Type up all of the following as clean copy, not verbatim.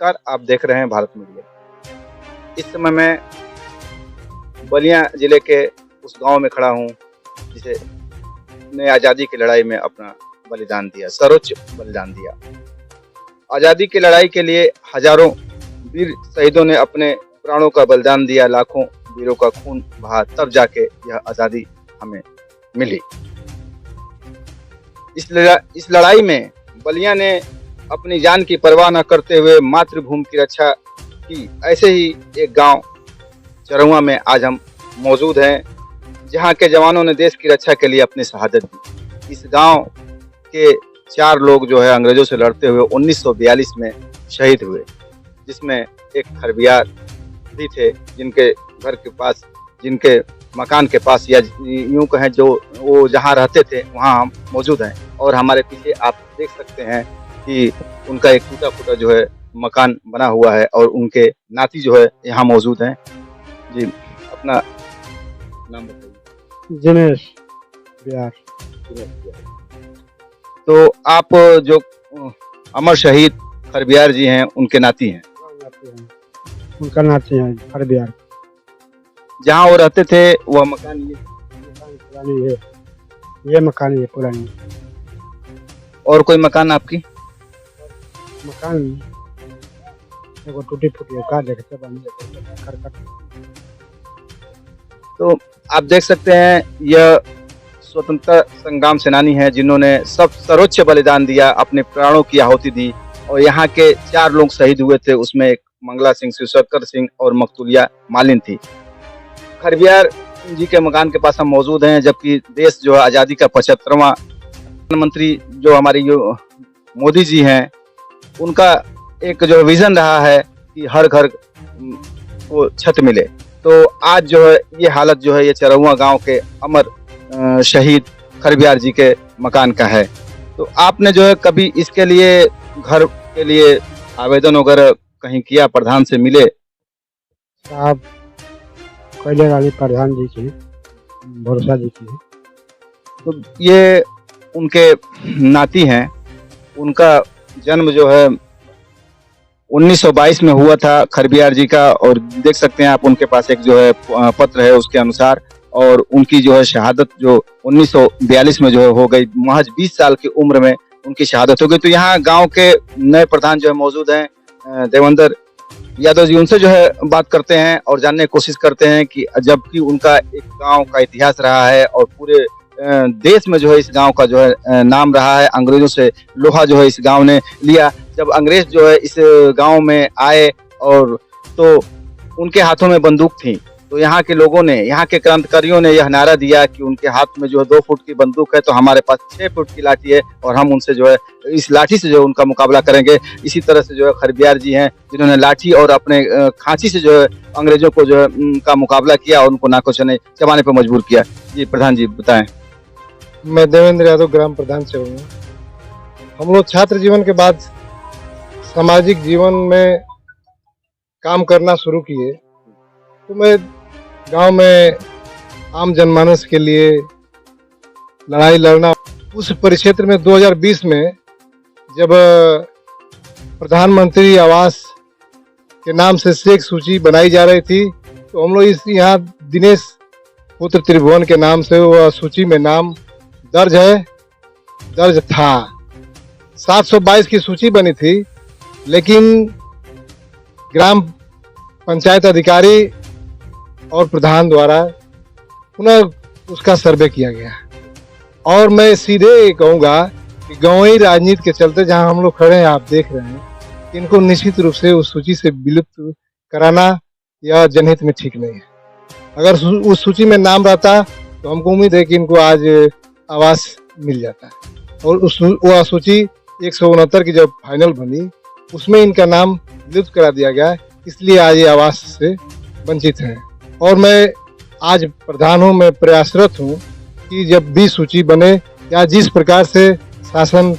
नमस्कार, आप देख रहे हैं भारत मीडिया। इस समय मैं बलिया जिले के उस गांव में खड़ा हूं जिसे ने आज़ादी की लड़ाई में अपना बलिदान दिया, सर्वोच्च बलिदान दिया। आज़ादी की लड़ाई के लिए हजारों वीर शहीदों ने अपने प्राणों का बलिदान दिया, लाखों वीरों का खून बहा, तब जाके यह आज़ादी हमें मिली। इस लड़ाई में बलिया ने अपनी जान की परवाह न करते हुए मातृभूमि की रक्षा की। ऐसे ही एक गांव चरौआ में आज हम मौजूद हैं, जहां के जवानों ने देश की रक्षा के लिए अपनी शहादत दी। इस गांव के 4 लोग जो है अंग्रेजों से लड़ते हुए 1942 में शहीद हुए, जिसमें एक खरबियार भी थे, जिनके घर के पास, जिनके मकान के पास, या यूं कहें जो वो जहां रहते थे वहां हम मौजूद हैं। और हमारे पीछे आप देख सकते हैं कि उनका एक टूटा फूटा जो है मकान बना हुआ है और उनके नाती जो है यहाँ मौजूद हैं। जी, अपना नाम बताइए। दिनेश बिहार। तो आप जो अमर शहीद खरबियार जी हैं, उनके नाती हैं। उनका नाती है खरबियार। जहाँ वो रहते थे वह मकान पुरानी है, ये मकान है पुरानी। और कोई मकान आपकी? मकान एगो टूटी फूटी है, का देखते करकट। तो आप देख सकते हैं यह स्वतंत्रता संग्राम सेनानी है, जिन्होंने सब सर्वोच्च बलिदान दिया, अपने प्राणों की आहुति दी। और यहाँ के 4 लोग शहीद हुए थे, उसमें एक मंगला सिंह, शिवशंकर सिंह और मकतूलिया मालिन थी। खरबियार जी के मकान के पास हम मौजूद हैं, जबकि देश जो है आज़ादी का 75वां प्रधानमंत्री जो हमारी मोदी जी हैं, उनका एक जो विजन रहा है कि हर घर को छत मिले। तो आज जो है ये हालत जो है ये चरौआ गांव के अमर शहीद खरबियार जी के मकान का है। तो आपने जो है कभी इसके लिए, घर के लिए आवेदन वगैरह कहीं किया, प्रधान से मिले? साहब कैले वाली प्रधान जी की, भरोसा जी की। तो ये उनके नाती हैं। उनका जन्म जो है 1922 में हुआ था खरबियार जी का, और देख सकते हैं आप उनके पास एक जो है पत्र है उसके अनुसार। और उनकी जो है शहादत जो 1942 में जो है हो गई, महज 20 साल की उम्र में उनकी शहादत हो गई। तो यहाँ गांव के नए प्रधान जो है मौजूद हैं, देवेंद्र यादव जी, उनसे जो है बात करते हैं और जानने की कोशिश करते हैं कि जबकि उनका एक गांव का इतिहास रहा है और पूरे देश में जो है इस गांव का जो है नाम रहा है। अंग्रेजों से लोहा जो है इस गांव ने लिया। जब अंग्रेज जो है इस गांव में आए और तो उनके हाथों में बंदूक थी, तो यहाँ के लोगों ने, यहाँ के क्रांतिकारियों ने यह नारा दिया कि उनके हाथ में जो है 2 फुट की बंदूक है, तो हमारे पास 6 फुट की लाठी है और हम उनसे जो है इस लाठी से जो है उनका मुकाबला करेंगे। इसी तरह से जो है खरबियार जी हैं, जिन्होंने लाठी और अपने खांची से जो है अंग्रेजों को जो है का मुकाबला किया और उनको नाको चबाने पर मजबूर किया। जी प्रधान जी बताएं। मैं देवेंद्र यादव, ग्राम प्रधान से हूँ। हम लोग छात्र जीवन के बाद सामाजिक जीवन में काम करना शुरू किए, तो मैं गांव में आम जनमानस के लिए लड़ाई लड़ना, उस परिक्षेत्र में 2020 में जब प्रधानमंत्री आवास के नाम से शेख सूची बनाई जा रही थी, तो हम लोग इस यहाँ दिनेश पुत्र त्रिभुवन के नाम से वह सूची में नाम दर्ज था। 722 की सूची बनी थी, लेकिन ग्राम पंचायत अधिकारी और प्रधान द्वारा पुनः उसका सर्वे किया गया। और मैं सीधे कहूँगा कि गांवी राजनीति के चलते जहां हम लोग खड़े हैं, आप देख रहे हैं, इनको निश्चित रूप से उस सूची से विलुप्त कराना या जनहित में ठीक नहीं है। अगर उस सूची में नाम रहता तो हमको उम्मीद है कि इनको आज आवास मिल जाता है। और वह सूची 169 की जब फाइनल बनी, उसमें इनका नाम विलुप्त करा दिया गया, इसलिए आज ये आवास से वंचित हैं। और मैं आज प्रधान हूँ, मैं प्रयासरत हूँ कि जब भी सूची बने या जिस प्रकार से शासन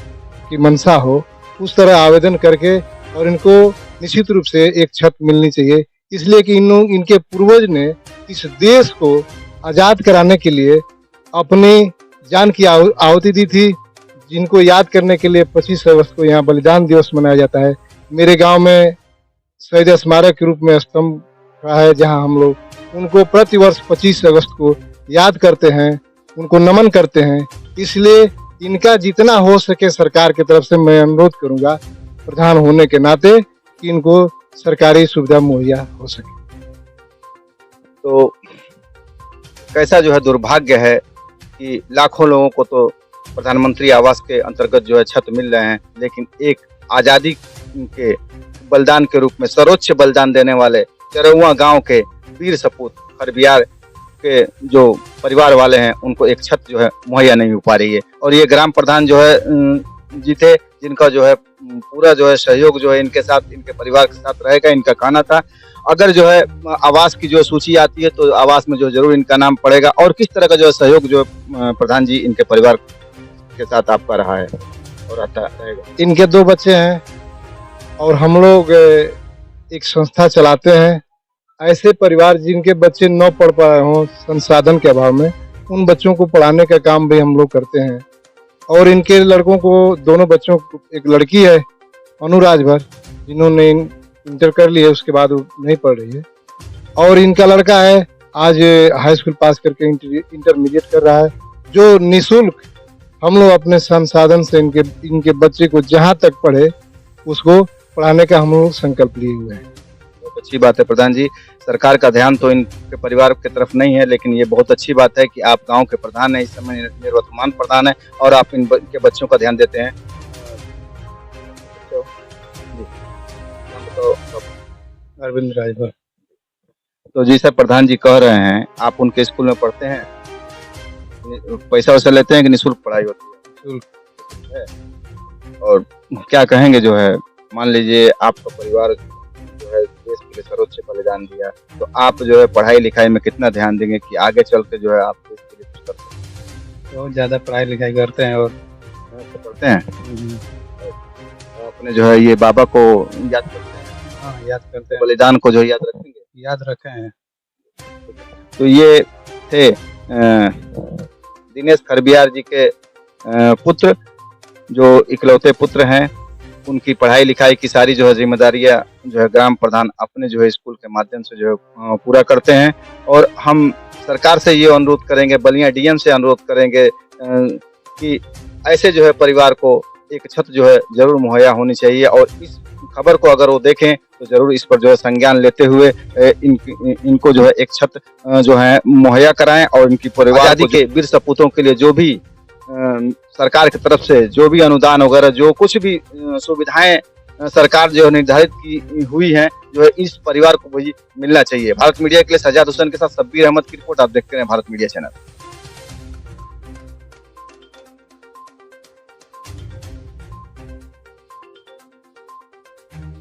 की मंशा हो, उस तरह आवेदन करके और इनको निश्चित रूप से एक छत मिलनी चाहिए। इसलिए कि इनके पूर्वज ने इस देश को आज़ाद कराने के लिए अपनी जान की आहुति दी थी, जिनको याद करने के लिए 25 अगस्त को यहाँ बलिदान दिवस मनाया जाता है। मेरे गांव में शहीद स्मारक के रूप में स्तंभ खड़ा है, जहां हम लोग उनको प्रतिवर्ष 25 अगस्त को याद करते हैं, उनको नमन करते हैं। इसलिए इनका जितना हो सके सरकार की तरफ से मैं अनुरोध करूंगा प्रधान होने के नाते कि इनको सरकारी सुविधा मुहैया हो सके। तो कैसा जो है दुर्भाग्य है कि लाखों लोगों को तो प्रधानमंत्री आवास के अंतर्गत जो है छत मिल रहे हैं, लेकिन एक आज़ादी के बलिदान के रूप में सर्वोच्च बलिदान देने वाले चरौआ गांव के वीर सपूत खरबियार के जो परिवार वाले हैं, उनको एक छत जो है मुहैया नहीं हो पा रही है। और ये ग्राम प्रधान जो है जीते, जिनका जो है पूरा जो है सहयोग जो है इनके साथ, इनके परिवार के साथ रहेगा। इनका कहना था अगर जो है आवास की जो सूची आती है तो आवास में जो जरूर इनका नाम पड़ेगा। और किस तरह का जो है सहयोग जो प्रधान जी इनके परिवार के साथ आपका रहा है और आता रहेगा? इनके 2 बच्चे हैं और हम लोग एक संस्था चलाते हैं। ऐसे परिवार जिनके बच्चे न पढ़ पाए हों संसाधन के अभाव में, उन बच्चों को पढ़ाने का काम भी हम लोग करते हैं। और इनके लड़कों को, दोनों बच्चों को, एक लड़की है अनुराज भर, जिन्होंने इंटर कर लिया, उसके बाद वो नहीं पढ़ रही है। और इनका लड़का है आज हाई स्कूल पास करके इंटरमीडिएट कर रहा है, जो निःशुल्क हम लोग अपने संसाधन से इनके बच्चे को जहाँ तक पढ़े उसको पढ़ाने का हम लोग संकल्प लिए हुए हैं। बहुत अच्छी बात है प्रधान जी। सरकार का ध्यान तो इनके परिवार की तरफ नहीं है, लेकिन ये बहुत अच्छी बात है कि आप गांव के प्रधान हैं, इस समय निवर्तमान प्रधान है और आप इनके बच्चों का ध्यान देते हैं। अरविंद राजभर। तो जी सर, प्रधान जी कह रहे हैं आप उनके स्कूल में पढ़ते हैं, पैसा वैसा लेते हैं कि निःशुल्क पढ़ाई होती है? और क्या कहेंगे जो है, मान लीजिए आपका परिवार जो है देश के लिए सर्वोच्च बलिदान दिया, तो आप जो है पढ़ाई लिखाई में कितना ध्यान देंगे कि आगे चल के जो है आप देश के लिए कुछ कर सकें? बहुत ज़्यादा पढ़ाई लिखाई करते हैं और पढ़ते हैं। अपने जो है ये बाबा को याद करते हैं। हाँ, याद करते हैं, बलिदान को जो याद रखेंगे, याद रखे हैं। तो ये थे दिनेश खरबियार जी के पुत्र, जो इकलौते पुत्र हैं। उनकी पढ़ाई लिखाई की सारी जो है जिम्मेदारियां जो है ग्राम प्रधान अपने जो है स्कूल के माध्यम से जो है पूरा करते हैं। और हम सरकार से ये अनुरोध करेंगे, बलिया डीएम से अनुरोध करेंगे कि ऐसे जो है परिवार को एक छत जो है जरूर मुहैया होनी चाहिए। और इस खबर को अगर वो देखें तो जरूर इस पर जो है संज्ञान लेते हुए इनको जो है एक छत जो है मुहैया कराएं। और इनकी परिवार आजादी के वीर सपूतों के लिए जो भी सरकार की तरफ से जो भी अनुदान वगैरह, जो कुछ भी सुविधाएं सरकार जो निर्धारित की हुई है, जो है इस परिवार को वही मिलना चाहिए। भारत मीडिया के लिए सजाद हुसैन के साथ शब्बीर अहमद की रिपोर्ट। आप देखते हैं भारत मीडिया चैनल।